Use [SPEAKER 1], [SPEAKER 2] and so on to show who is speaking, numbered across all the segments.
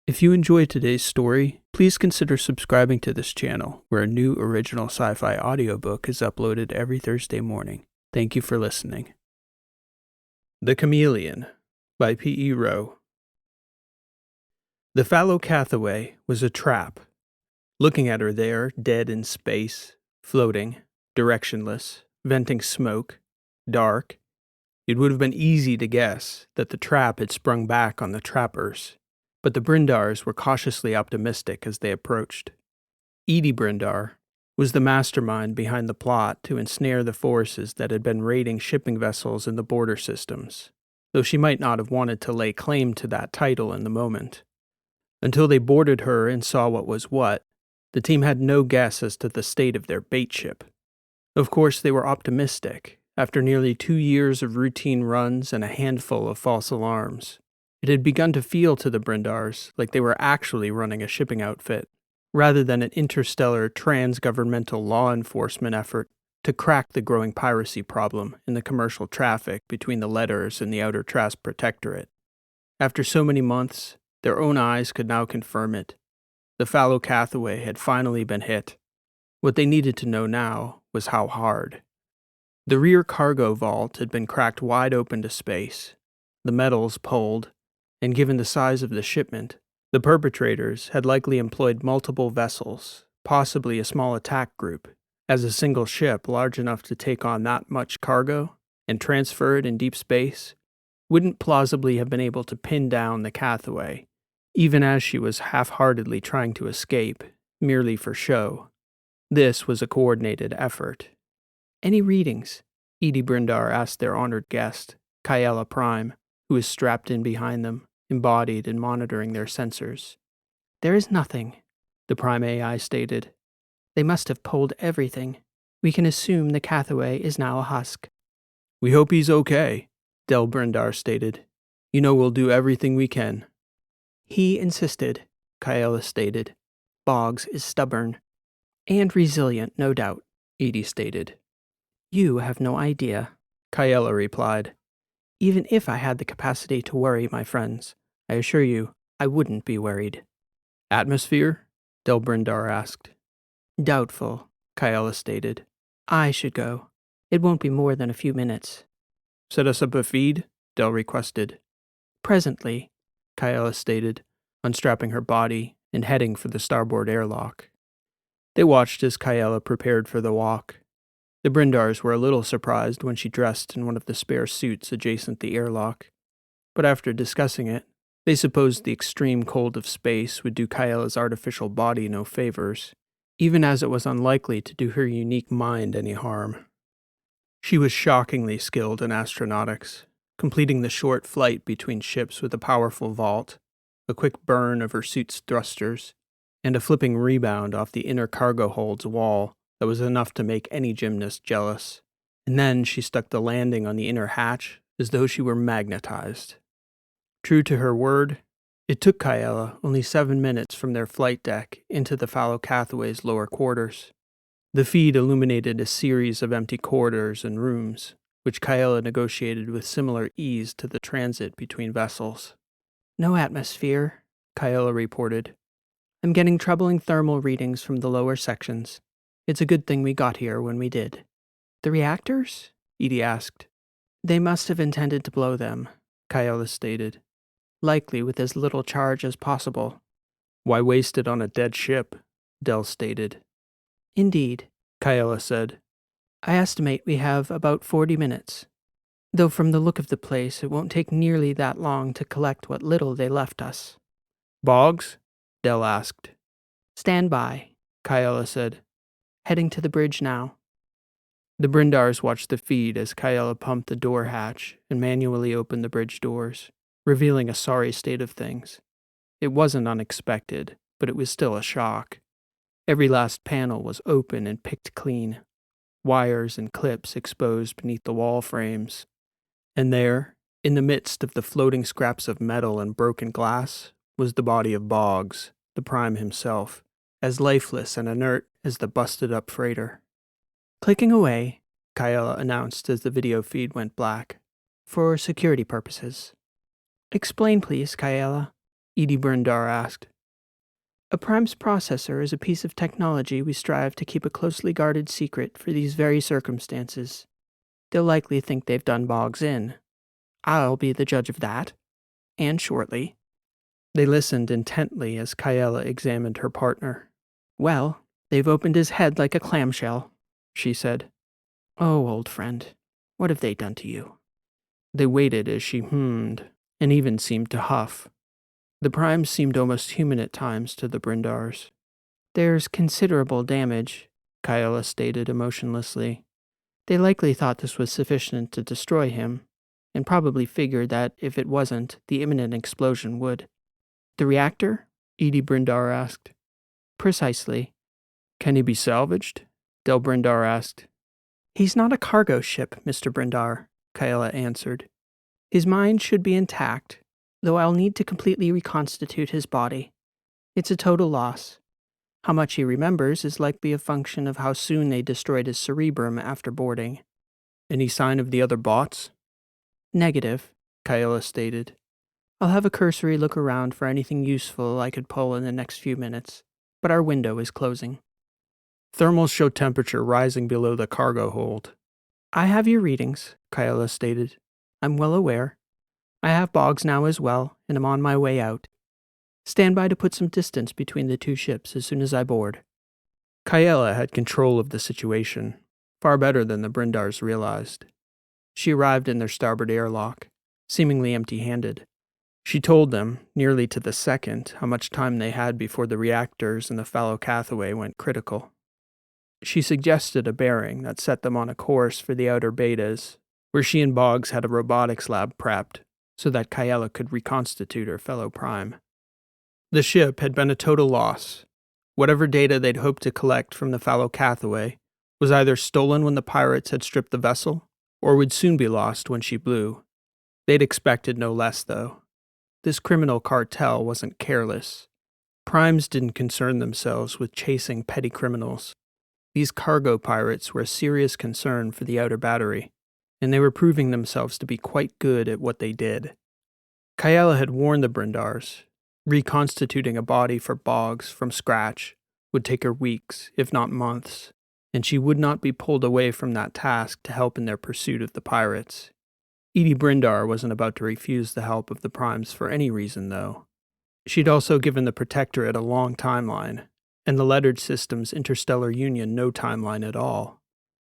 [SPEAKER 1] If you enjoyed today's story, please consider subscribing to this channel, where a new original sci-fi audiobook is uploaded every Thursday morning. Thank you for listening. The Chameleon by P.E. Rowe. The fallow Cathaway was a trap. Looking at her there, dead in space, floating, directionless, venting smoke, dark, it would have been easy to guess that the trap had sprung back on the trappers. But the Brindars were cautiously optimistic as they approached. Edie Brindar was the mastermind behind the plot to ensnare the forces that had been raiding shipping vessels in the border systems, though she might not have wanted to lay claim to that title in the moment. Until they boarded her and saw what was what, the team had no guess as to the state of their bait ship. Of course, they were optimistic, after nearly 2 years of routine runs and a handful of false alarms. It had begun to feel to the Brindars like they were actually running a shipping outfit, rather than an interstellar trans-governmental law enforcement effort to crack the growing piracy problem in the commercial traffic between the Letters and the Outer Trask Protectorate. After so many months, their own eyes could now confirm it. The fallow Cathaway had finally been hit. What they needed to know now was how hard. The rear cargo vault had been cracked wide open to space, the metals pulled, and given the size of the shipment, the perpetrators had likely employed multiple vessels, possibly a small attack group, as a single ship large enough to take on that much cargo and transfer it in deep space wouldn't plausibly have been able to pin down the Cathaway, even as she was half-heartedly trying to escape, merely for show. This was a coordinated effort. "Any readings?" Edie Brindar asked their honored guest, Kyella Prime, who was strapped in behind them, embodied and monitoring their sensors. "There is nothing," the Prime AI stated. "They must have pulled everything. We can assume the Cathaway is now a husk." "We hope he's okay," Del Brindar stated. "You know we'll do everything we can." "He insisted," Kyella stated. "Boggs is stubborn." "And resilient, no doubt," Edie stated. "You have no idea," Kyella replied. "Even if I had the capacity to worry my friends, I assure you, I wouldn't be worried." "Atmosphere?" Del Brindar asked. "Doubtful," Kyella stated. "I should go. It won't be more than a few minutes." "Set us up a feed?" Del requested. "Presently," Kyella stated, unstrapping her body and heading for the starboard airlock. They watched as Kyella prepared for the walk. The Brindars were a little surprised when she dressed in one of the spare suits adjacent the airlock, but after discussing it, they supposed the extreme cold of space would do Kyella's artificial body no favors, even as it was unlikely to do her unique mind any harm. She was shockingly skilled in astronautics, completing the short flight between ships with a powerful vault, a quick burn of her suit's thrusters, and a flipping rebound off the inner cargo hold's wall that was enough to make any gymnast jealous. And then she stuck the landing on the inner hatch as though she were magnetized. True to her word, it took Kyella only 7 minutes from their flight deck into the fallow Cathaway's lower quarters. The feed illuminated a series of empty corridors and rooms, which Kyella negotiated with similar ease to the transit between vessels. "No atmosphere," Kyella reported. "I'm getting troubling thermal readings from the lower sections. It's a good thing we got here when we did." "The reactors?" Edie asked. "They must have intended to blow them," Kyella stated. "Likely with as little charge as possible." "Why waste it on a dead ship?" Del stated. "Indeed," Kyella said. "I estimate we have about 40 minutes. Though from the look of the place, it won't take nearly that long to collect what little they left us." "Boggs?" Del asked.
[SPEAKER 2] "Stand by,"
[SPEAKER 1] Kyella said.
[SPEAKER 2] "Heading to the bridge now."
[SPEAKER 1] The Brindars watched the feed as Kyella pumped the door hatch and manually opened the bridge doors, revealing a sorry state of things. It wasn't unexpected, but it was still a shock. Every last panel was open and picked clean, wires and clips exposed beneath the wall frames. And there, in the midst of the floating scraps of metal and broken glass, was the body of Boggs, the Prime himself, as lifeless and inert as the busted-up freighter.
[SPEAKER 2] "Clicking away,"
[SPEAKER 1] Kyella announced as the video feed went black.
[SPEAKER 2] "For security purposes." "Explain, please, Kyella."
[SPEAKER 1] Edie Brindar asked.
[SPEAKER 2] A Prime's processor is a piece of technology we strive to keep a closely guarded secret for these very circumstances. They'll likely think they've done Boggs in. I'll be the judge of that. And shortly.
[SPEAKER 1] They listened intently as Kyella examined her partner.
[SPEAKER 2] Well, they've opened his head like a clamshell, she said. Oh, old friend, what have they done to you?
[SPEAKER 1] They waited as she hummed, and even seemed to huff. The Primes seemed almost human at times to the Brindars.
[SPEAKER 2] There's considerable damage,
[SPEAKER 1] Kyella stated emotionlessly.
[SPEAKER 2] They likely thought this was sufficient to destroy him, and probably figured that if it wasn't, the imminent explosion would. The reactor?
[SPEAKER 1] Edie Brindar asked.
[SPEAKER 2] Precisely.
[SPEAKER 1] Can he be salvaged? Del Brindar asked.
[SPEAKER 2] He's not a cargo ship, Mr. Brindar, Kyella answered. His mind should be intact, though I'll need to completely reconstitute his body. It's a total loss. How much he remembers is likely a function of how soon they destroyed his cerebrum after boarding.
[SPEAKER 1] Any sign of the other bots?
[SPEAKER 2] Negative,
[SPEAKER 1] Kyella stated.
[SPEAKER 2] I'll have a cursory look around for anything useful I could pull in the next few minutes, but our window is closing.
[SPEAKER 1] Thermals show temperature rising below the cargo hold.
[SPEAKER 2] I have your readings, Kyella stated. I'm well aware. I have Boggs now as well, and am on my way out. Stand by to put some distance between the two ships as soon as I board.
[SPEAKER 1] Kyella had control of the situation, far better than the Brindars realized. She arrived in their starboard airlock, seemingly empty-handed. She told them, nearly to the second, how much time they had before the reactors and the fallow cathaway went critical. She suggested a bearing that set them on a course for the outer betas, where she and Boggs had a robotics lab prepped, so that Kyella could reconstitute her fellow Prime. The ship had been a total loss. Whatever data they'd hoped to collect from the fallow cathaway was either stolen when the pirates had stripped the vessel, or would soon be lost when she blew. They'd expected no less, though. This criminal cartel wasn't careless. Primes didn't concern themselves with chasing petty criminals. These cargo pirates were a serious concern for the outer battery, and they were proving themselves to be quite good at what they did. Kyella had warned the Brindars. Reconstituting a body for Boggs from scratch would take her weeks, if not months, and she would not be pulled away from that task to help in their pursuit of the pirates. Edie Brindar wasn't about to refuse the help of the Primes for any reason, though. She'd also given the Protectorate a long timeline, and the lettered system's Interstellar Union no timeline at all.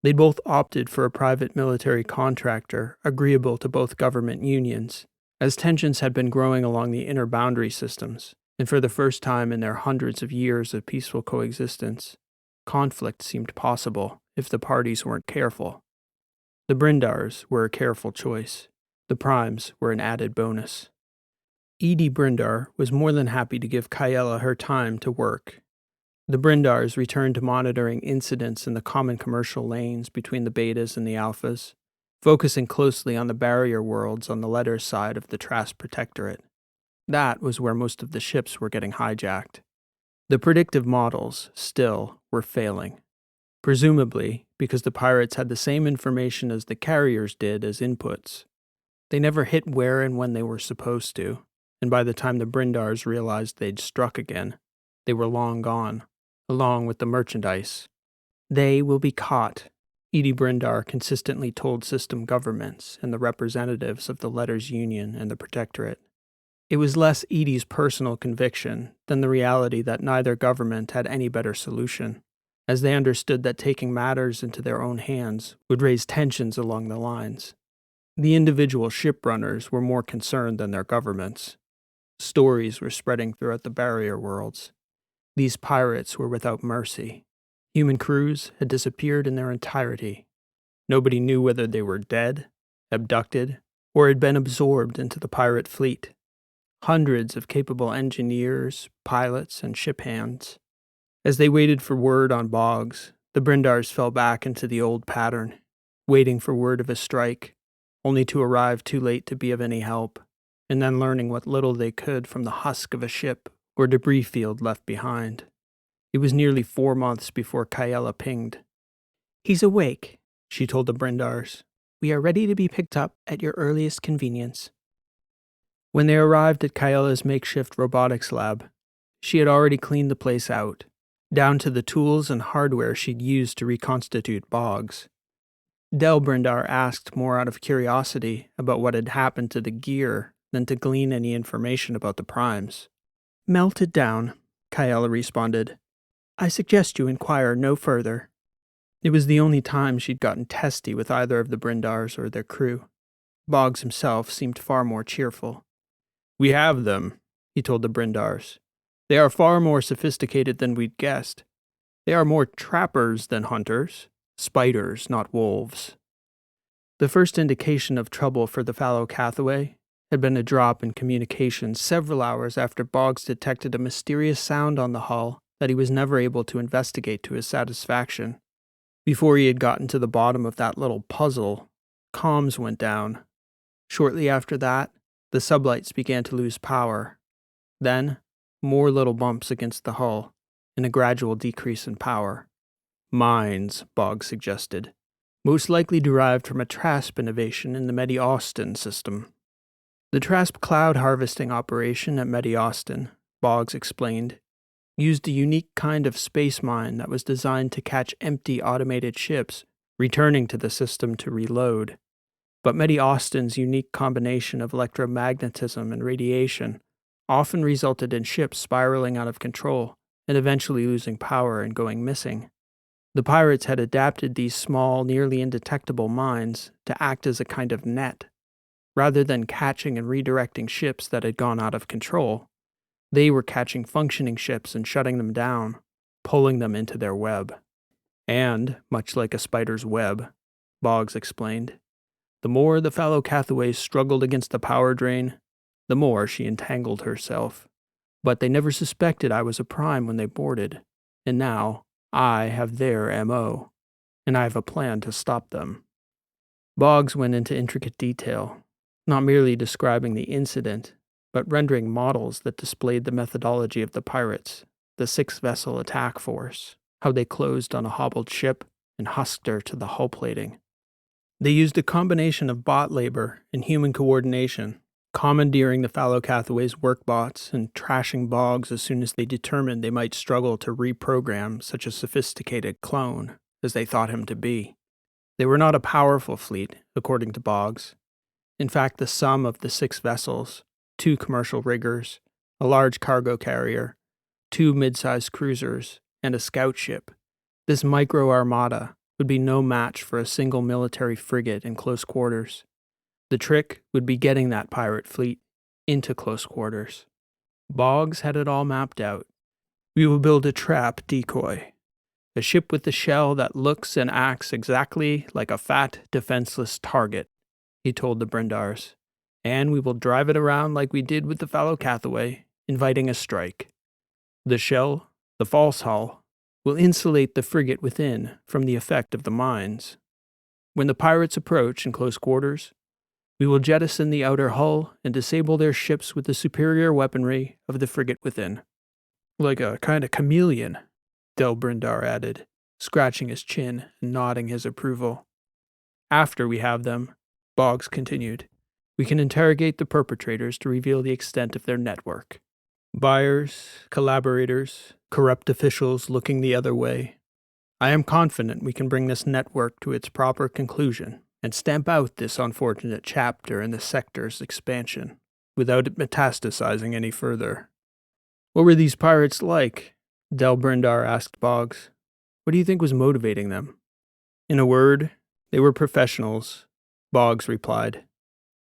[SPEAKER 1] They'd both opted for a private military contractor agreeable to both government unions, as tensions had been growing along the inner boundary systems, and for the first time in their hundreds of years of peaceful coexistence, conflict seemed possible if the parties weren't careful. The Brindars were a careful choice. The Primes were an added bonus. Edie Brindar was more than happy to give Kyella her time to work. The Brindars returned to monitoring incidents in the common commercial lanes between the betas and the alphas, focusing closely on the barrier worlds on the letter side of the Trask Protectorate. That was where most of the ships were getting hijacked. The predictive models, still, were failing. Presumably because the pirates had the same information as the carriers did as inputs. They never hit where and when they were supposed to, and by the time the Brindars realized they'd struck again, they were long gone, along with the merchandise.
[SPEAKER 2] They will be caught,
[SPEAKER 1] Edie Brindar consistently told system governments and the representatives of the Letters Union and the Protectorate. It was less Edie's personal conviction than the reality that neither government had any better solution, as they understood that taking matters into their own hands would raise tensions along the lines. The individual shiprunners were more concerned than their governments. Stories were spreading throughout the barrier worlds. These pirates were without mercy. Human crews had disappeared in their entirety. Nobody knew whether they were dead, abducted, or had been absorbed into the pirate fleet. Hundreds of capable engineers, pilots, and ship hands. As they waited for word on Boggs, the Brindars fell back into the old pattern, waiting for word of a strike, only to arrive too late to be of any help, and then learning what little they could from the husk of a ship or debris field left behind. It was nearly 4 months before Kyella pinged.
[SPEAKER 2] He's awake,
[SPEAKER 1] she told the Brindars.
[SPEAKER 2] We are ready to be picked up at your earliest convenience.
[SPEAKER 1] When they arrived at Kaela's makeshift robotics lab, she had already cleaned the place out, down to the tools and hardware she'd used to reconstitute Boggs. Brindar asked more out of curiosity about what had happened to the gear than to glean any information about the primes.
[SPEAKER 2] "Melt it down," Kaela responded. "I suggest you inquire no further."
[SPEAKER 1] It was the only time she'd gotten testy with either of the Brindars or their crew. Boggs himself seemed far more cheerful. "We have them," he told the Brindars. "They are far more sophisticated than we'd guessed. They are more trappers than hunters. Spiders, not wolves." The first indication of trouble for the fallow Cathaway had been a drop in communication several hours after Boggs detected a mysterious sound on the hull that he was never able to investigate to his satisfaction. Before he had gotten to the bottom of that little puzzle, comms went down. Shortly after that, the sublights began to lose power. Then, more little bumps against the hull, and a gradual decrease in power. Mines, Boggs suggested, most likely derived from a TRASP innovation in the Medi-Austin system. The TRASP cloud harvesting operation at Medi-Austin, Boggs explained, used a unique kind of space mine that was designed to catch empty automated ships returning to the system to reload. But Medi-Austin's unique combination of electromagnetism and radiation often resulted in ships spiraling out of control and eventually losing power and going missing. The pirates had adapted these small, nearly indetectable mines to act as a kind of net. Rather than catching and redirecting ships that had gone out of control, they were catching functioning ships and shutting them down, pulling them into their web. And, much like a spider's web, Boggs explained, the more the fallow Cathaways struggled against the power drain, the more she entangled herself. But they never suspected I was a prime when they boarded, and now I have their MO, and I have a plan to stop them. Boggs went into intricate detail, not merely describing the incident, but rendering models that displayed the methodology of the pirates, the 6-vessel attack force, how they closed on a hobbled ship and husked her to the hull plating. They used a combination of bot labor and human coordination, commandeering the fallow Cathaways' work bots and trashing Boggs as soon as they determined they might struggle to reprogram such a sophisticated clone as they thought him to be. They were not a powerful fleet, according to Boggs. In fact, the sum of the 6 vessels, 2 commercial riggers, a large cargo carrier, 2 mid-sized cruisers, and a scout ship, this micro-armada would be no match for a single military frigate in close quarters. The trick would be getting that pirate fleet into close quarters. Boggs had it all mapped out. We will build a trap decoy, a ship with a shell that looks and acts exactly like a fat, defenseless target, he told the Brindars, and we will drive it around like we did with the fallow Cathaway, inviting a strike. The shell, the false hull, will insulate the frigate within from the effect of the mines. When the pirates approach in close quarters, we will jettison the outer hull and disable their ships with the superior weaponry of the frigate within. Like a kind of chameleon, Brindar added, scratching his chin and nodding his approval. After we have them, Boggs continued, we can interrogate the perpetrators to reveal the extent of their network. Buyers, collaborators, corrupt officials looking the other way. I am confident we can bring this network to its proper conclusion and stamp out this unfortunate chapter in the sector's expansion, without it metastasizing any further. What were these pirates like? Brindar asked Boggs. What do you think was motivating them? In a word, they were professionals, Boggs replied.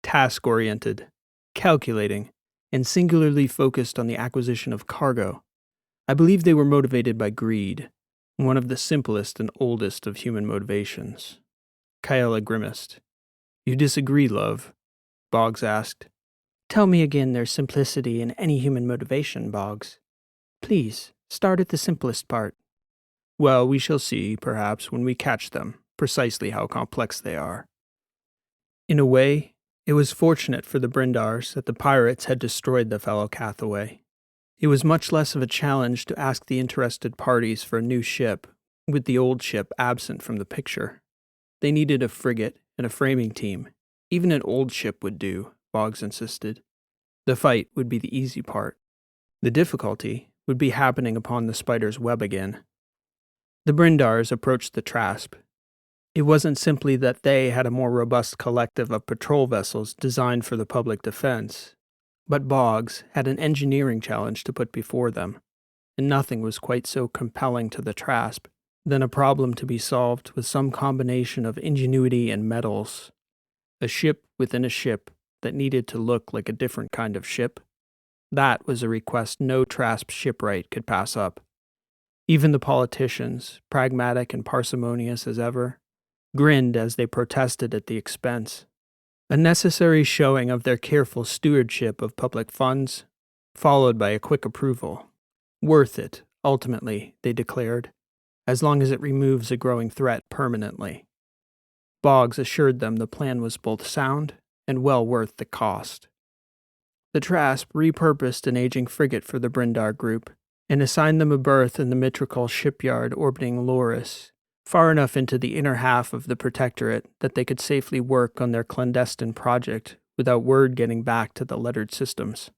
[SPEAKER 1] Task-oriented, calculating, and singularly focused on the acquisition of cargo. I believe they were motivated by greed, one of the simplest and oldest of human motivations. Kaela grimaced. You disagree, love? Boggs asked.
[SPEAKER 2] Tell me again there's simplicity in any human motivation, Boggs. Please, start at the simplest part.
[SPEAKER 1] Well, we shall see, perhaps, when we catch them, precisely how complex they are. In a way, it was fortunate for the Brindars that the pirates had destroyed the fallow Cathaway. It was much less of a challenge to ask the interested parties for a new ship, with the old ship absent from the picture. They needed a frigate and a framing team. Even an old ship would do, Boggs insisted. The fight would be the easy part. The difficulty would be happening upon the spider's web again. The Brindars approached the Trasp. It wasn't simply that they had a more robust collective of patrol vessels designed for the public defense, but Boggs had an engineering challenge to put before them, and nothing was quite so compelling to the Trasp than a problem to be solved with some combination of ingenuity and metals. A ship within a ship that needed to look like a different kind of ship. That was a request no Trasp shipwright could pass up. Even the politicians, pragmatic and parsimonious as ever, grinned as they protested at the expense. A necessary showing of their careful stewardship of public funds, followed by a quick approval. Worth it, ultimately, they declared, as long as it removes a growing threat permanently. Boggs assured them the plan was both sound and well worth the cost. The Trasp repurposed an aging frigate for the Brindar group and assigned them a berth in the Mitrakol shipyard orbiting Loris, far enough into the inner half of the Protectorate that they could safely work on their clandestine project without word getting back to the lettered systems.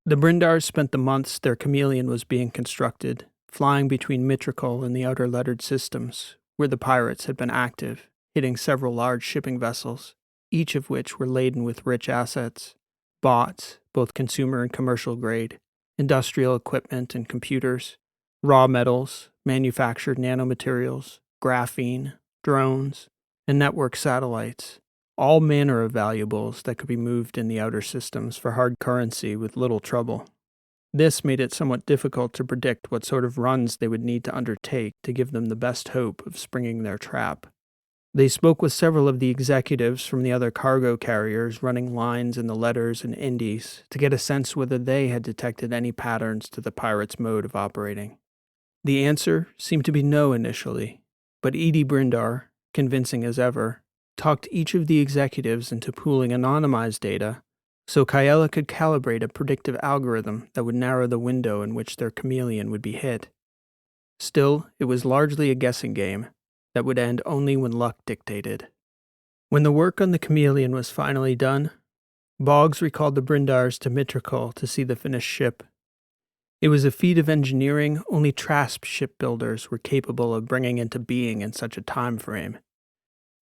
[SPEAKER 1] The Brindars spent the months their Chameleon was being constructed, flying between Mitrakol and the outer lettered systems, where the pirates had been active, hitting several large shipping vessels, each of which were laden with rich assets, bots, both consumer and commercial grade, industrial equipment and computers, raw metals, manufactured nanomaterials, graphene, drones, and network satellites, all manner of valuables that could be moved in the outer systems for hard currency with little trouble. This made it somewhat difficult to predict what sort of runs they would need to undertake to give them the best hope of springing their trap. They spoke with several of the executives from the other cargo carriers running lines in the letters and indies to get a sense whether they had detected any patterns to the pirates' mode of operating. The answer seemed to be no initially, but Edie Brindar, convincing as ever, talked each of the executives into pooling anonymized data so Kaela could calibrate a predictive algorithm that would narrow the window in which their Chameleon would be hit. Still, it was largely a guessing game that would end only when luck dictated. When the work on the Chameleon was finally done, Boggs recalled the Brindars to Mitrakol to see the finished ship. It was a feat of engineering only Trasp shipbuilders were capable of bringing into being in such a time frame.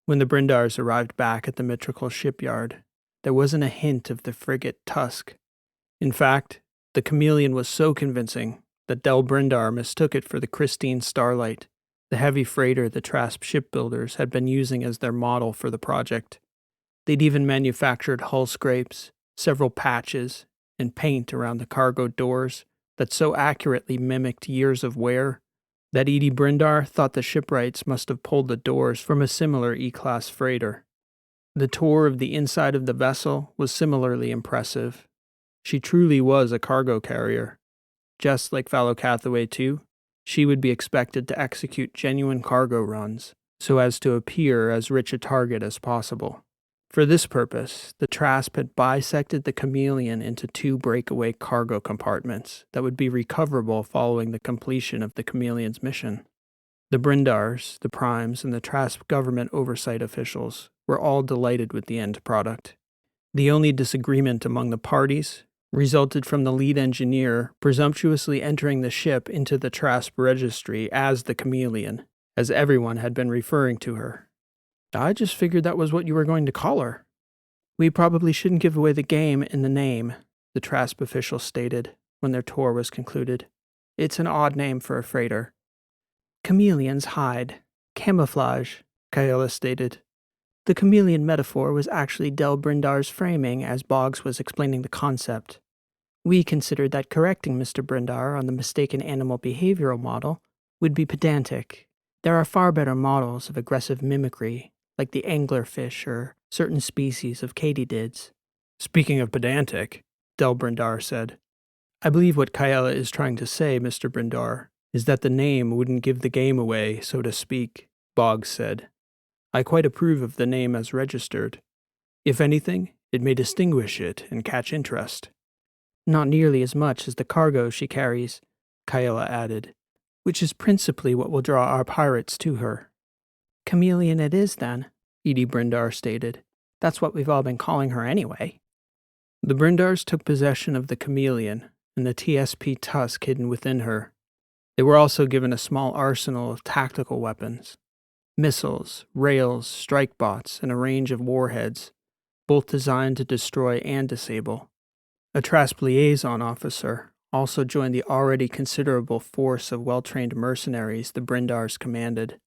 [SPEAKER 1] When the Brindars arrived back at the Mitrakol shipyard, there wasn't a hint of the frigate Tusk. In fact, the Chameleon was so convincing that Del Brindar mistook it for the Christine Starlight, the heavy freighter the Trasp shipbuilders had been using as their model for the project. They'd even manufactured hull scrapes, several patches, and paint around the cargo doors that so accurately mimicked years of wear that Edie Brindar thought the shipwrights must have pulled the doors from a similar E-class freighter. The tour of the inside of the vessel was similarly impressive. She truly was a cargo carrier. Just like Fallow Cathaway 2, she would be expected to execute genuine cargo runs so as to appear as rich a target as possible. For this purpose, the Trasp had bisected the Chameleon into 2 breakaway cargo compartments that would be recoverable following the completion of the Chameleon's mission. The Brindars, the Primes, and the Trasp government oversight officials were all delighted with the end product. The only disagreement among the parties resulted from the lead engineer presumptuously entering the ship into the Trasp registry as the Chameleon, as everyone had been referring to her. I just figured that was what you were going to call her. We probably shouldn't give away the game in the name, the Trasp official stated when their tour was concluded. It's an odd name for a freighter. Chameleon's hide. Camouflage, Kaela stated. The chameleon metaphor was actually Del Brindar's framing as Boggs was explaining the concept. We considered that correcting Mr. Brindar on the mistaken animal behavioral model would be pedantic. There are far better models of aggressive mimicry, like the anglerfish or certain species of katydids. Speaking of pedantic, Del Brindar said, I believe what Kaela is trying to say, Mr. Brindar, is that the name wouldn't give the game away, so to speak, Boggs said. I quite approve of the name as registered. If anything, it may distinguish it and catch interest. Not nearly as much as the cargo she carries, Kaela added, which is principally what will draw our pirates to her. Chameleon it is, then, Edie Brindar stated. That's what we've all been calling her anyway. The Brindars took possession of the Chameleon and the TSP Tusk hidden within her. They were also given a small arsenal of tactical weapons, missiles, rails, strike bots, and a range of warheads, both designed to destroy and disable. A Trasp liaison officer also joined the already considerable force of well-trained mercenaries the Brindars commanded.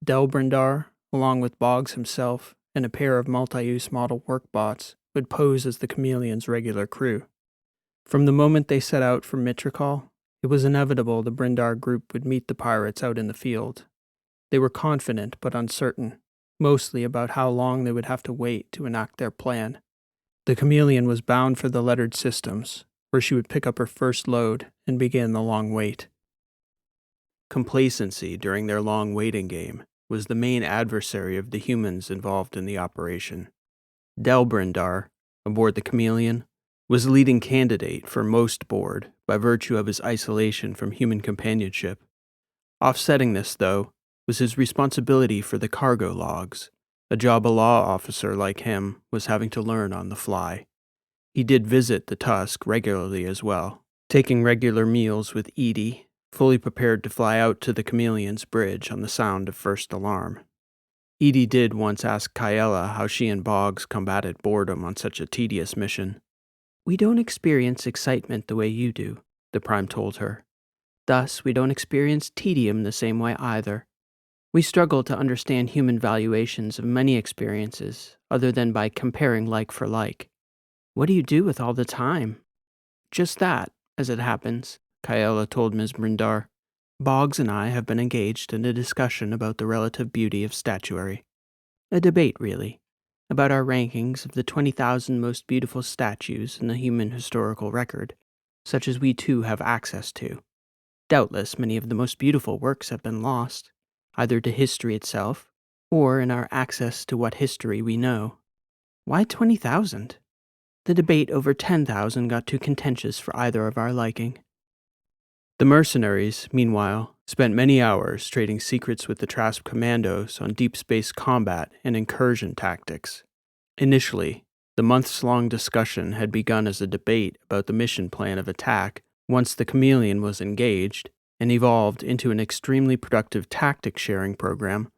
[SPEAKER 1] Del Brindar, along with Boggs himself, and a pair of multi-use model workbots, would pose as the Chameleon's regular crew. From the moment they set out from Mitrakal, it was inevitable the Brindar group would meet the pirates out in the field. They were confident but uncertain, mostly about how long they would have to wait to enact their plan. The Chameleon was bound for the lettered systems, where she would pick up her first load and begin the long wait. Complacency during their long waiting game was the main adversary of the humans involved in the operation. Del Brindar, aboard the Chameleon, was the leading candidate for most board by virtue of his isolation from human companionship. Offsetting this, though, was his responsibility for the cargo logs, a job a law officer like him was having to learn on the fly. He did visit the Tusk regularly as well, taking regular meals with Edie, fully prepared to fly out to the Chameleon's bridge on the sound of first alarm. Edie did once ask Kyella how she and Boggs combated boredom on such a tedious mission.
[SPEAKER 2] "We don't experience excitement the way you do," the Prime told her. "Thus, we don't experience tedium the same way either. We struggle to understand human valuations of many experiences other than by comparing like for like. What do you do with all the time?" "Just that, as it happens," Kyella told Ms. Brindar. "Boggs and I have been engaged in a discussion about the relative beauty of statuary. A debate, really, about our rankings of the 20,000 most beautiful statues in the human historical record, such as we too have access to. Doubtless many of the most beautiful works have been lost, either to history itself, or in our access to what history we know. Why 20,000? The debate over 10,000 got too contentious for either of our liking."
[SPEAKER 1] The mercenaries, meanwhile, spent many hours trading secrets with the Trasp commandos on deep space combat and incursion tactics. Initially, the months-long discussion had begun as a debate about the mission plan of attack once the Chameleon was engaged, and evolved into an extremely productive tactic-sharing program,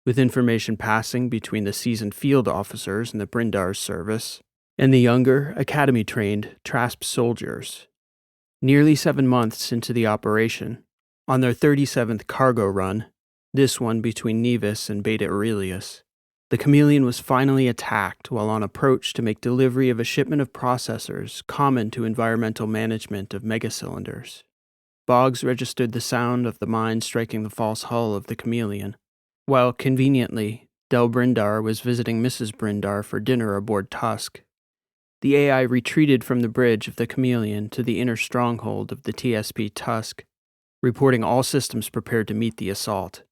[SPEAKER 1] with information passing between the seasoned field officers in the Brindar's service and the younger, academy-trained Trasp soldiers. Nearly 7 months into the operation, on their 37th cargo run, this one between Nevis and Beta Aurelius, the Chameleon was finally attacked while on approach to make delivery of a shipment of processors common to environmental management of megacylinders. Boggs registered the sound of the mine striking the false hull of the Chameleon, while, conveniently, Del Brindar was visiting Mrs. Brindar for dinner aboard Tusk. The AI retreated from the bridge of the Chameleon to the inner stronghold of the TSP Tusk, reporting all systems prepared to meet the assault.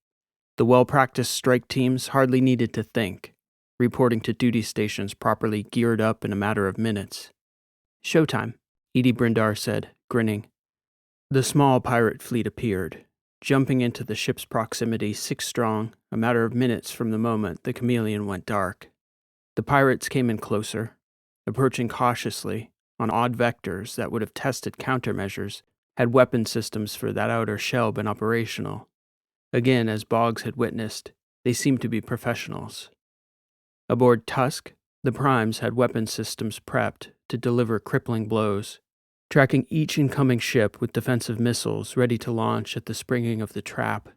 [SPEAKER 1] The well-practiced strike teams hardly needed to think, reporting to duty stations properly geared up in a matter of minutes. "Showtime," Edie Brindar said, grinning. The small pirate fleet appeared, jumping into the ship's proximity 6 strong, a matter of minutes from the moment the Chameleon went dark. The pirates came in closer, approaching cautiously, on odd vectors that would have tested countermeasures had weapon systems for that outer shell been operational. Again, as Boggs had witnessed, they seemed to be professionals. Aboard Tusk, the primes had weapon systems prepped to deliver crippling blows, tracking each incoming ship with defensive missiles ready to launch at the springing of the trap,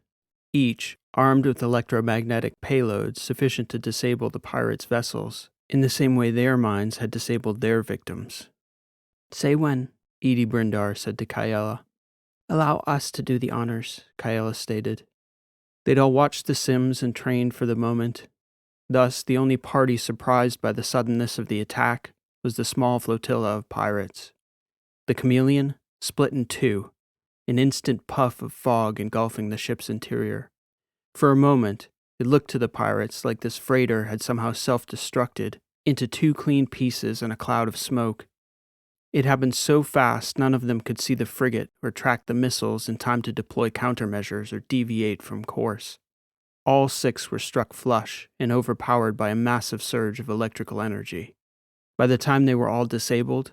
[SPEAKER 1] each armed with electromagnetic payloads sufficient to disable the pirates' vessels, in the same way their mines had disabled their victims.
[SPEAKER 2] "Say when,"
[SPEAKER 1] Edie Brindar said to Kyella.
[SPEAKER 2] "Allow us to do the honors,"
[SPEAKER 1] Kyella stated. They'd all watched the sims and trained for the moment. Thus, the only party surprised by the suddenness of the attack was the small flotilla of pirates. The Chameleon split in 2, an instant puff of fog engulfing the ship's interior. For a moment, it looked to the pirates like this freighter had somehow self-destructed into 2 clean pieces and a cloud of smoke. It happened so fast none of them could see the frigate or track the missiles in time to deploy countermeasures or deviate from course. All 6 were struck flush and overpowered by a massive surge of electrical energy. By the time they were all disabled,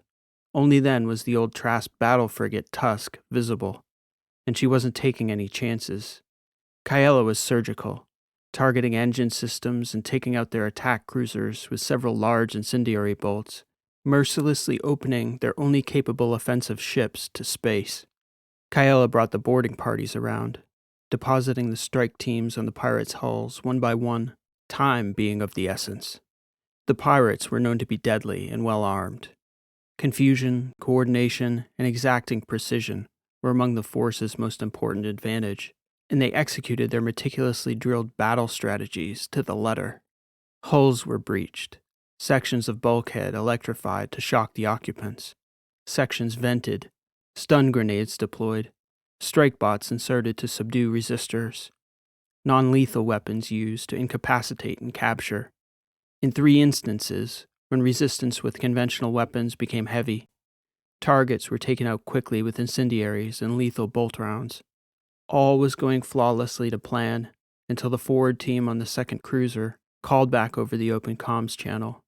[SPEAKER 1] only then was the old Trask battle frigate Tusk visible, and she wasn't taking any chances. Kyella was surgical, targeting engine systems and taking out their attack cruisers with several large incendiary bolts, mercilessly opening their only capable offensive ships to space. Kyella brought the boarding parties around, depositing the strike teams on the pirates' hulls one by one, time being of the essence. The pirates were known to be deadly and well armed. Confusion, coordination, and exacting precision were among the force's most important advantage, and they executed their meticulously drilled battle strategies to the letter. Hulls were breached, sections of bulkhead electrified to shock the occupants, sections vented, stun grenades deployed, strike bots inserted to subdue resistors, non-lethal weapons used to incapacitate and capture. In 3 instances, when resistance with conventional weapons became heavy, targets were taken out quickly with incendiaries and lethal bolt rounds. All was going flawlessly to plan until the forward team on the second cruiser called back over the open comms channel.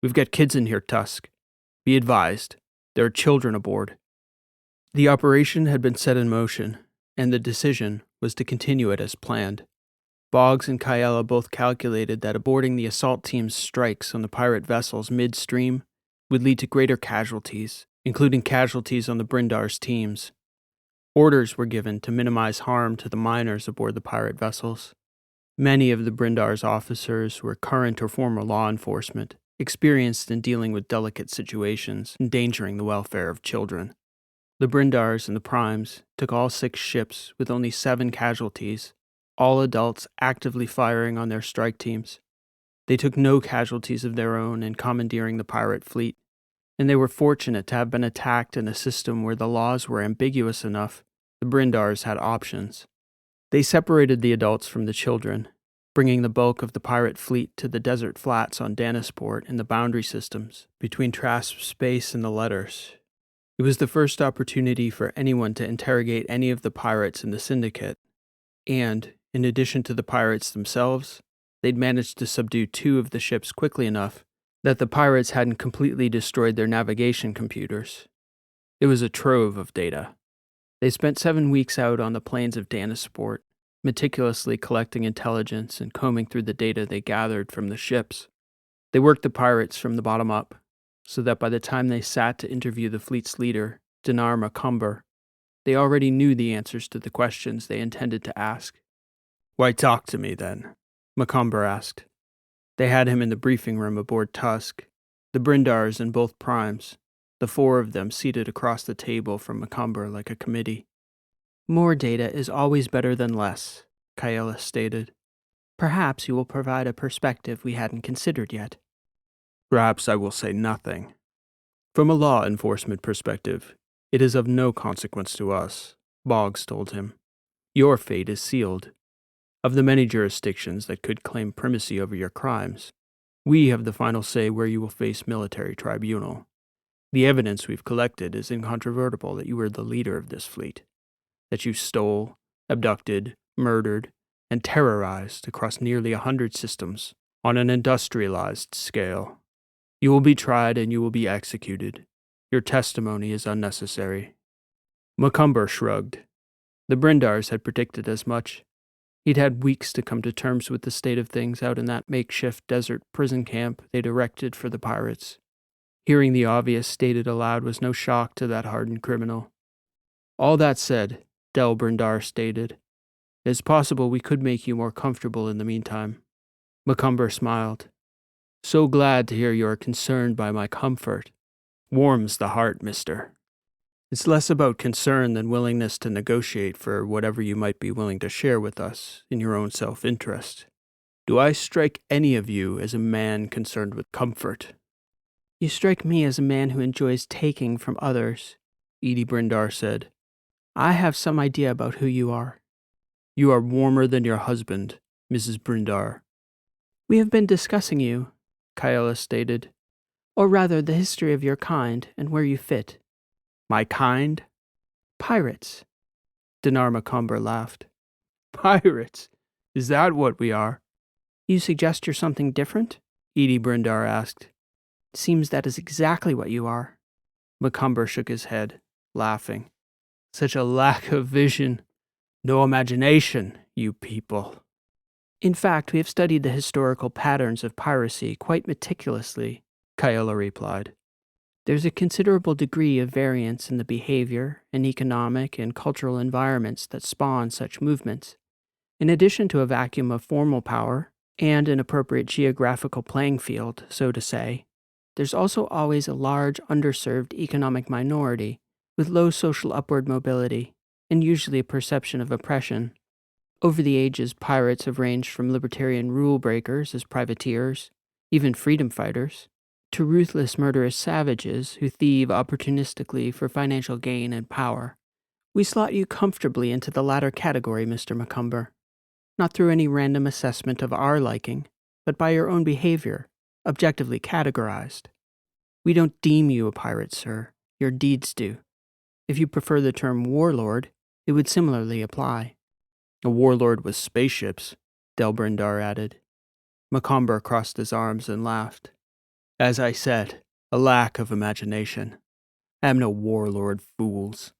[SPEAKER 1] "We've got kids in here, Tusk. Be advised, there are children aboard." The operation had been set in motion, and the decision was to continue it as planned. Boggs and Kyella both calculated that aborting the assault team's strikes on the pirate vessels midstream would lead to greater casualties, including casualties on the Brindar's teams. Orders were given to minimize harm to the miners aboard the pirate vessels. Many of the Brindar's officers were current or former law enforcement, experienced in dealing with delicate situations endangering the welfare of children. The Brindars and the Primes took all 6 ships with only 7 casualties, all adults actively firing on their strike teams. They took no casualties of their own in commandeering the pirate fleet, and they were fortunate to have been attacked in a system where the laws were ambiguous enough the Brindars had options. They separated the adults from the children, bringing the bulk of the pirate fleet to the desert flats on Danisport and the boundary systems between Trask Space and the Letters. It was the first opportunity for anyone to interrogate any of the pirates in the syndicate, and, in addition to the pirates themselves, they'd managed to subdue 2 of the ships quickly enough that the pirates hadn't completely destroyed their navigation computers. It was a trove of data. They spent 7 weeks out on the plains of Danisport, meticulously collecting intelligence and combing through the data they gathered from the ships. They worked the pirates from the bottom up, so that by the time they sat to interview the fleet's leader, Dinar Macumber, they already knew the answers to the questions they intended to ask. "Why talk to me, then?" Macumber asked. They had him in the briefing room aboard Tusk, the Brindars and both Primes, the 4 of them seated across the table from Macumber like a committee.
[SPEAKER 2] "More data is always better than less," Kyella stated. "Perhaps you will provide a perspective we hadn't considered yet."
[SPEAKER 1] "Perhaps I will say nothing. From a law enforcement perspective, it is of no consequence to us," Boggs told him. "Your fate is sealed. Of the many jurisdictions that could claim primacy over your crimes, we have the final say where you will face military tribunal. The evidence we've collected is incontrovertible that you were the leader of this fleet, that you stole, abducted, murdered, and terrorized across nearly 100 systems on an industrialized scale. You will be tried and you will be executed. Your testimony is unnecessary." Macumber shrugged. The Brindars had predicted as much. He'd had weeks to come to terms with the state of things out in that makeshift desert prison camp they'd erected for the pirates. Hearing the obvious stated aloud was no shock to that hardened criminal. "All that said," Del Brindar stated, "it's possible we could make you more comfortable in the meantime." Macumber smiled. "So glad to hear you are concerned by my comfort. Warms the heart, mister. It's less about concern than willingness to negotiate for whatever you might be willing to share with us in your own self-interest. Do I strike any of you as a man concerned with comfort?"
[SPEAKER 2] "You strike me as a man who enjoys taking from others,"
[SPEAKER 1] Edie Brindar said.
[SPEAKER 2] "I have some idea about who you are."
[SPEAKER 1] "You are warmer than your husband, Mrs. Brindar."
[SPEAKER 2] "We have been discussing you,"
[SPEAKER 1] Kyella stated.
[SPEAKER 2] "or rather the history of your kind and where you fit."
[SPEAKER 1] "My kind?"
[SPEAKER 2] "Pirates."
[SPEAKER 1] Dinar Macumber laughed. "Pirates? Is that what we are?"
[SPEAKER 2] "You suggest you're something different?"
[SPEAKER 1] Edie Brindar asked.
[SPEAKER 2] Seems that is exactly what you are.
[SPEAKER 1] Macumber shook his head, laughing. Such a lack of vision. No imagination, you people.
[SPEAKER 2] In fact, we have studied the historical patterns of piracy quite meticulously,
[SPEAKER 1] Kaela replied.
[SPEAKER 2] There's a considerable degree of variance in the behavior and economic and cultural environments that spawn such movements. In addition to a vacuum of formal power and an appropriate geographical playing field, so to say, there's also always a large underserved economic minority with low social upward mobility and usually a perception of oppression. Over the ages, pirates have ranged from libertarian rule breakers as privateers, even freedom fighters, to ruthless murderous savages who thieve opportunistically for financial gain and power. We slot you comfortably into the latter category, Mr. Macumber. Not through any random assessment of our liking, but by your own behavior, objectively categorized. We don't deem you a pirate, sir. Your deeds do. If you prefer the term warlord, it would similarly apply.
[SPEAKER 1] A warlord with spaceships, Delbrindar added. Macumber crossed his arms and laughed. As I said, a lack of imagination. I am no warlord, fools.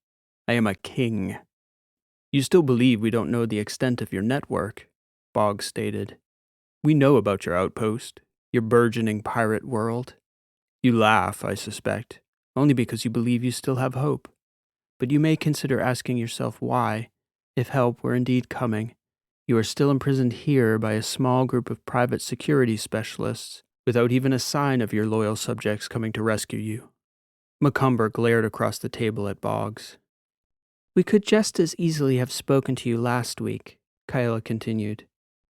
[SPEAKER 1] I am a king. You still believe we don't know the extent of your network, Boggs stated. We know about your outpost, your burgeoning pirate world. You laugh, I suspect, only because you believe you still have hope. But you may consider asking yourself why, if help were indeed coming, you are still imprisoned here by a small group of private security specialists without even a sign of your loyal subjects coming to rescue you. Macumber glared across the table at Boggs.
[SPEAKER 2] We could just as easily have spoken to you last week, Kaela continued.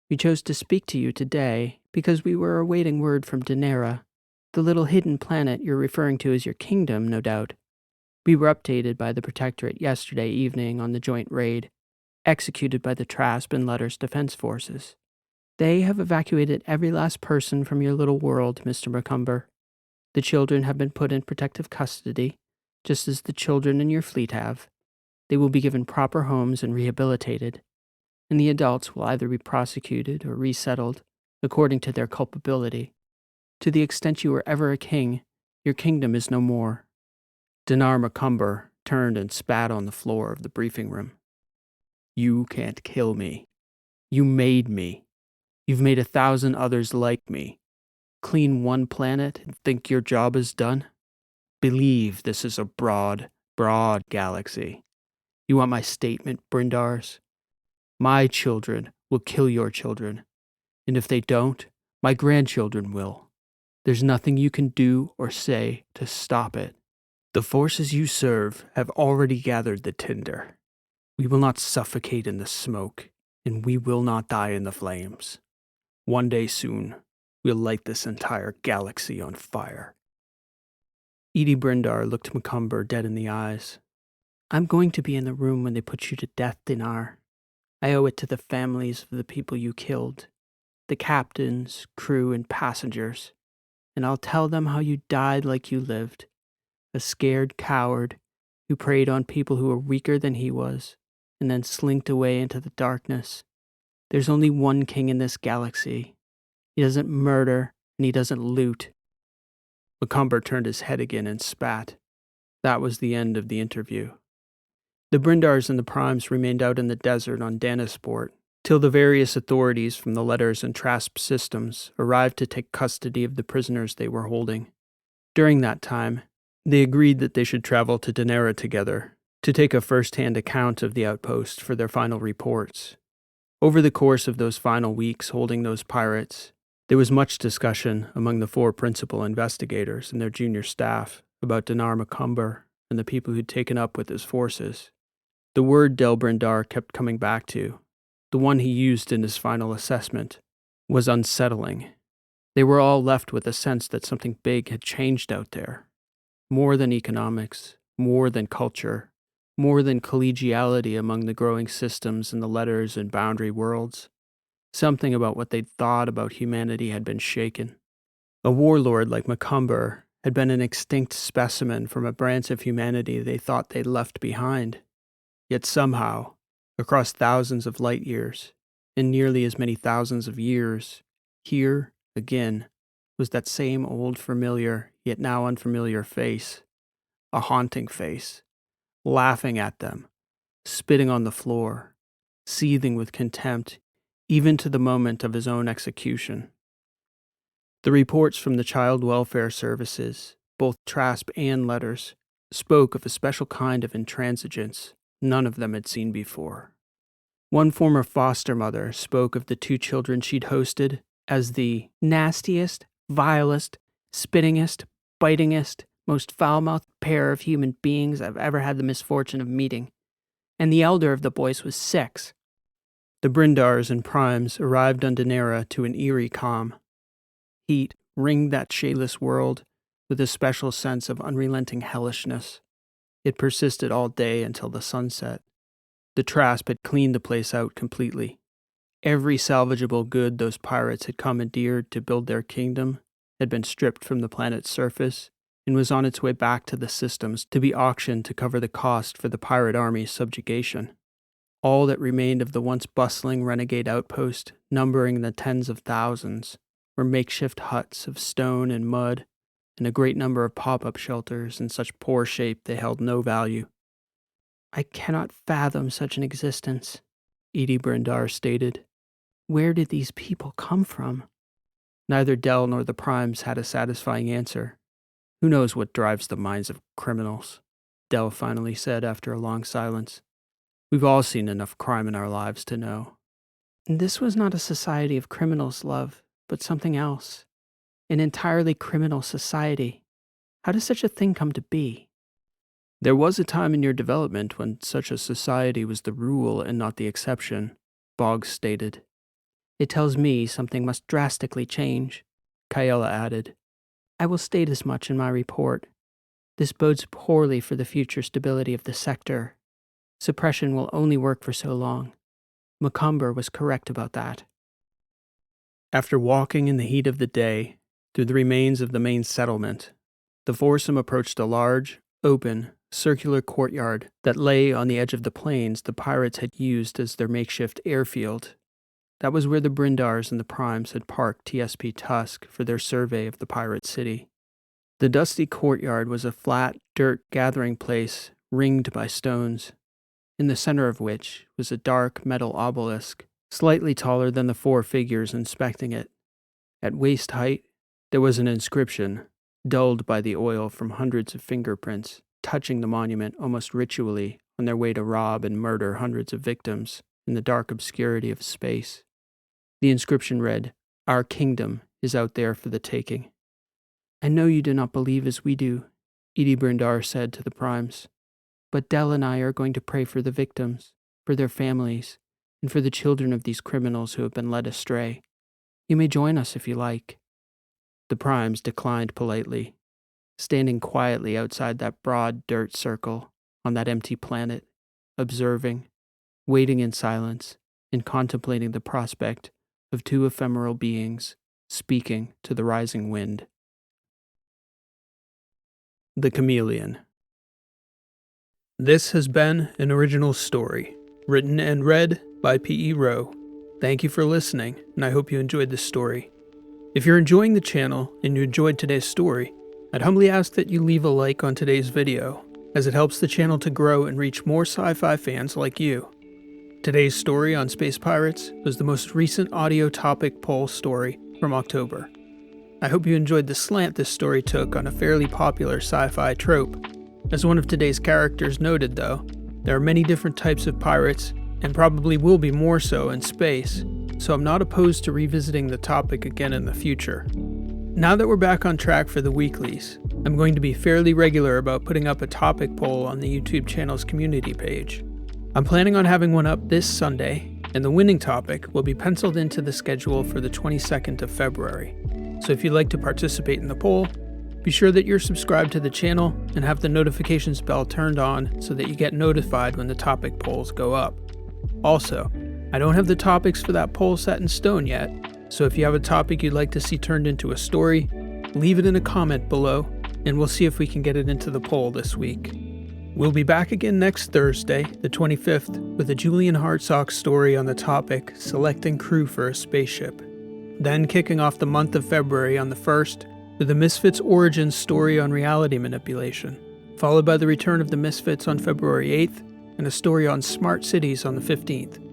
[SPEAKER 2] We chose to speak to you today because we were awaiting word from Danera, the little hidden planet you're referring to as your kingdom, no doubt. We were updated by the Protectorate yesterday evening on the joint raid, executed by the Trasp and Letters Defense Forces. They have evacuated every last person from your little world, Mr. Macumber. The children have been put in protective custody, just as the children in your fleet have. They will be given proper homes and rehabilitated, and the adults will either be prosecuted or resettled according to their culpability. To the extent you were ever a king, your kingdom is no more.
[SPEAKER 1] Dinar Macumber turned and spat on the floor of the briefing room. You can't kill me. You made me. You've made 1,000 others like me. Clean one planet and think your job is done? Believe this is a broad, broad galaxy. You want my statement, Brindars? My children will kill your children, and if they don't, my grandchildren will. There's nothing you can do or say to stop it. The forces you serve have already gathered the tinder. We will not suffocate in the smoke, and we will not die in the flames. One day soon, we'll light this entire galaxy on fire.
[SPEAKER 2] Edie Brindar looked Macumber dead in the eyes. I'm going to be in the room when they put you to death, Dinar. I owe it to the families of the people you killed, the captains, crew, and passengers, and I'll tell them how you died like you lived, a scared coward who preyed on people who were weaker than he was, and then slinked away into the darkness. There's only one king in this galaxy. He doesn't murder, and he doesn't loot.
[SPEAKER 1] Macumber turned his head again and spat. That was the end of the interview. The Brindars and the Primes remained out in the desert on Danasport till the various authorities from the Letters and Trasp systems arrived to take custody of the prisoners they were holding. During that time, they agreed that they should travel to Danera together to take a first-hand account of the outpost for their final reports. Over the course of those final weeks holding those pirates, there was much discussion among the 4 principal investigators and their junior staff about Dinar Macumber and the people who'd taken up with his forces. The word Delbrindar kept coming back to, the one he used in his final assessment, was unsettling. They were all left with a sense that something big had changed out there. More than economics, more than culture, more than collegiality among the growing systems in the letters and boundary worlds. Something about what they'd thought about humanity had been shaken. A warlord like Macumber had been an extinct specimen from a branch of humanity they thought they'd left behind. Yet somehow, across thousands of light years, and nearly as many thousands of years, here, again, was that same old familiar, yet now unfamiliar face. A haunting face, laughing at them, spitting on the floor, seething with contempt, even to the moment of his own execution. The reports from the Child Welfare Services, both TRASP and letters, spoke of a special kind of intransigence none of them had seen before. One former foster mother spoke of the 2 children she'd hosted as the nastiest, vilest, spittingest, bitingest, most foul-mouthed pair of human beings I've ever had the misfortune of meeting, and the elder of the boys was 6. The Brindars and Primes arrived on Daenerys to an eerie calm. Heat ringed that shadeless world with a special sense of unrelenting hellishness. It persisted all day until the sunset. The Trasp had cleaned the place out completely. Every salvageable good those pirates had commandeered to build their kingdom had been stripped from the planet's surface and was on its way back to the systems to be auctioned to cover the cost for the pirate army's subjugation. All that remained of the once bustling renegade outpost, numbering the tens of thousands, were makeshift huts of stone and mud, and a great number of pop-up shelters in such poor shape they held no value.
[SPEAKER 2] I cannot fathom such an existence, Edie Brindar stated. Where did these people come from?
[SPEAKER 1] Neither Dell nor the Primes had a satisfying answer. Who knows what drives the minds of criminals? Dell finally said after a long silence. We've all seen enough crime in our lives to know.
[SPEAKER 2] This was not a society of criminals, love, but something else. An entirely criminal society. How does such a thing come to be?
[SPEAKER 1] There was a time in your development when such a society was the rule and not the exception, Boggs stated.
[SPEAKER 2] It tells me something must drastically change,
[SPEAKER 1] Kyella added.
[SPEAKER 2] I will state as much in my report. This bodes poorly for the future stability of the sector. Suppression will only work for so long. Macomber was correct about that.
[SPEAKER 1] After walking in the heat of the day through the remains of the main settlement, the foursome approached a large, open, circular courtyard that lay on the edge of the plains the pirates had used as their makeshift airfield. That was where the Brindars and the Primes had parked TSP Tusk for their survey of the pirate city. The dusty courtyard was a flat, dirt gathering place ringed by stones, in the center of which was a dark metal obelisk, slightly taller than the 4 figures inspecting it. At waist height, there was an inscription, dulled by the oil from hundreds of fingerprints, touching the monument almost ritually on their way to rob and murder hundreds of victims in the dark obscurity of space. The inscription read, "Our kingdom is out there for the taking."
[SPEAKER 2] I know you do not believe as we do, Edie Brindar said to the Primes, but Dell and I are going to pray for the victims, for their families, and for the children of these criminals who have been led astray. You may join us if you like.
[SPEAKER 1] The Primes declined politely, standing quietly outside that broad dirt circle on that empty planet, observing, waiting in silence, and contemplating the prospect of 2 ephemeral beings speaking to the rising wind. The Chameleon. This has been an original story, written and read by P.E. Rowe. Thank you for listening, and I hope you enjoyed this story. If you're enjoying the channel and you enjoyed today's story, I'd humbly ask that you leave a like on today's video, as it helps the channel to grow and reach more sci-fi fans like you. Today's story on space pirates was the most recent audio topic poll story from October. I hope you enjoyed the slant this story took on a fairly popular sci-fi trope. As one of today's characters noted though, there are many different types of pirates, and probably will be more so in space, so I'm not opposed to revisiting the topic again in the future. Now that we're back on track for the weeklies, I'm going to be fairly regular about putting up a topic poll on the YouTube channel's community page. I'm planning on having one up this Sunday, and the winning topic will be penciled into the schedule for the 22nd of February. So if you'd like to participate in the poll, be sure that you're subscribed to the channel and have the notifications bell turned on so that you get notified when the topic polls go up. Also, I don't have the topics for that poll set in stone yet, so if you have a topic you'd like to see turned into a story, leave it in a comment below, and we'll see if we can get it into the poll this week. We'll be back again next Thursday, the 25th, with a Julian Hartsock story on the topic, Selecting Crew for a Spaceship. Then kicking off the month of February on the 1st with the Misfits' origin story on reality manipulation, followed by the return of the Misfits on February 8th and a story on smart cities on the 15th.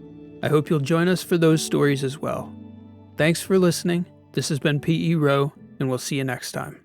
[SPEAKER 1] I hope you'll join us for those stories as well. Thanks for listening. This has been P.E. Rowe, and we'll see you next time.